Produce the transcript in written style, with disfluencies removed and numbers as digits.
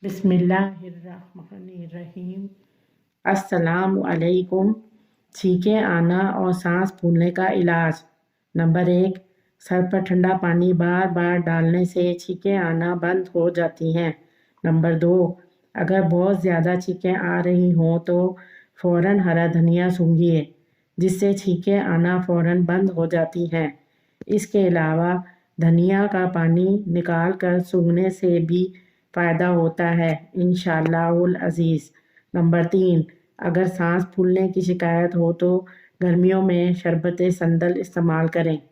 बिस्मिल्लाहिर्रहमानिर्रहीम। अस्सलामुअलैकुम। छींकें आना और सांस फूलने का इलाज। नंबर 1, सर पर ठंडा पानी बार बार डालने से छींकें आना बंद हो जाती हैं। नंबर 2, अगर बहुत ज़्यादा छींकें आ रही हों तो फ़ौरन हरा धनिया सूंघिए, जिससे छींकें आना फ़ौरन बंद हो जाती हैं। इसके अलावा धनिया का पानी निकाल कर सूंघने से भी फ़ायदा होता है इंशाअल्लाहुल अज़ीज़। नंबर 3, अगर सांस फूलने की शिकायत हो तो गर्मियों में शरबत संदल इस्तेमाल करें।